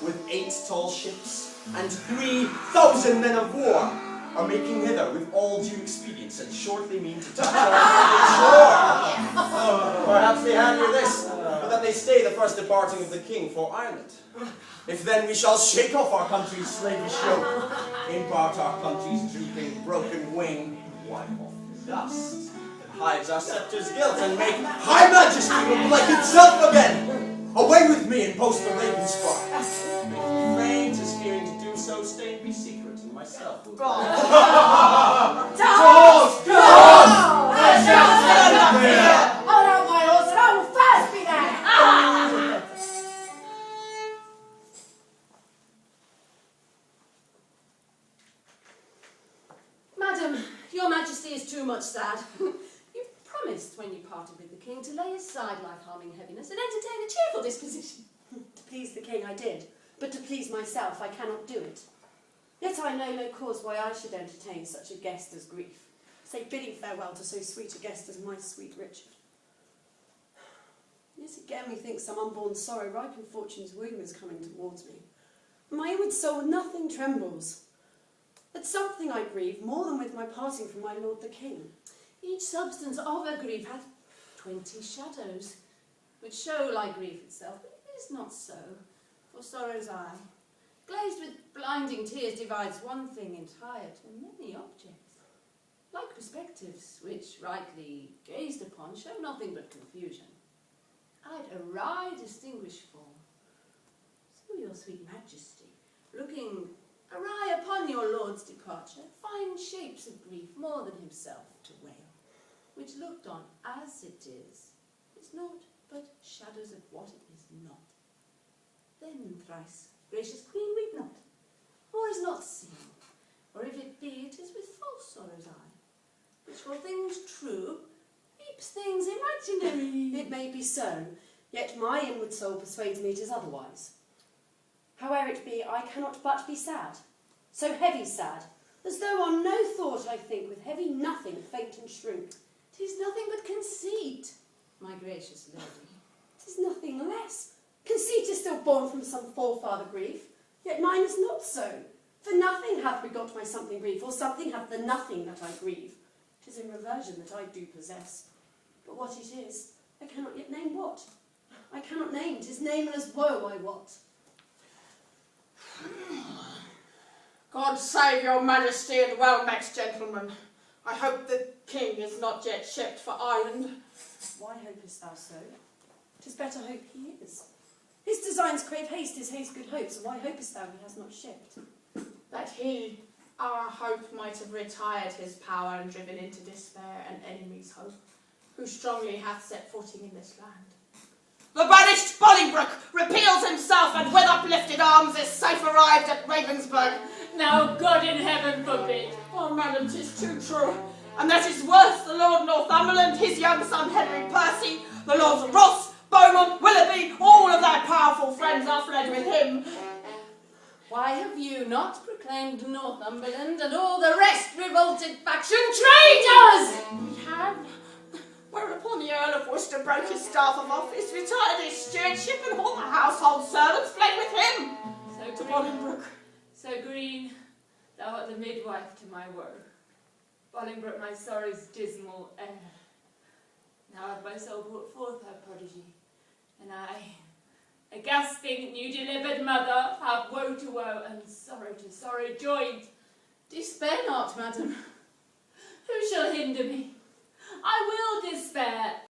with 8 tall ships and 3,000 men of war, are making hither with all due expedience, and shortly mean to touch our shore. Perhaps they hand you this, but that they stay the first departing of the king for Ireland. If then we shall shake off our country's slavish yoke, impart our country's drooping, broken wing, wipe off the dust that hides our scepter's guilt, and make high majesty look like itself again. Away with me and post the Raven's Squire. If you faint as fearing to do so, stay and be secret, and myself will go. Dogs! I shall stand up here! Hold out my horse and I will first be there! Madam, your majesty is too much sad. You promised when you parted with the king to lay aside life-harming heaviness and entertain a cheerful disposition. To please the king I did, but to please myself I cannot do it. Yet I know no cause why I should entertain such a guest as grief, save bidding farewell to so sweet a guest as my sweet Richard. Yet again methinks some unborn sorrow ripe in fortune's womb is coming towards me. My inward soul nothing trembles. At something I grieve more than with my parting from my lord the king. Each substance of a grief hath 20 shadows, which show like grief itself, but it is not so, for sorrow's eye, glazed with blinding tears, divides one thing entire to many objects, like perspectives, which, rightly gazed upon, show nothing but confusion. I'd awry distinguish form. So your sweet majesty, looking awry upon your lord's departure, finds shapes of grief more than himself to wail, which looked on as it is naught but shadows of what it is not. Then thrice, gracious queen, weep not, or is not seen, or if it be, it is with false sorrow's eye, which for things true weeps things imaginary. It may be so, yet my inward soul persuades me it is otherwise. However it be, I cannot but be sad, so heavy sad, as though on no thought I think, with heavy nothing faint and shrink. 'Tis nothing but conceit, my gracious lady. 'Tis nothing less. Conceit is still born from some forefather grief, yet mine is not so. For nothing hath begot my something grief, or something hath the nothing that I grieve. 'Tis in reversion that I do possess. But what it is, I cannot yet name what. I cannot name, 'tis nameless woe I wot. God save your majesty and well met, gentlemen. I hope the king is not yet shipped for Ireland. Why hopest thou so? 'Tis better hope he is. His designs crave haste, his haste good hopes. Why hopest thou he has not shipped? That he, our hope, might have retired his power and driven into despair an enemy's hope, who strongly hath set footing in this land. The banished Bolingbroke repeals himself and with uplifted arms is safe arrived at Ravensburg. Now God in heaven forbid. Oh, madam, 'tis too true. And that is worse, the Lord Northumberland, his young son Henry Percy, the Lords Ross, Beaumont, Willoughby, all of their powerful friends are fled with him. Why have you not proclaimed Northumberland and all the rest revolted faction traitors? We have. Whereupon the Earl of Worcester broke his staff of office, retired his stewardship, and all the household servants fled with him So to green, Bolingbroke. so green, thou art the midwife to my woe. Bolingbroke, my sorrow's dismal heir. Now hath my soul brought forth her prodigy, and I, a gasping, new-delivered mother, have woe to woe and sorrow to sorrow joined. Despair not, madam. Who shall hinder me? I will despair,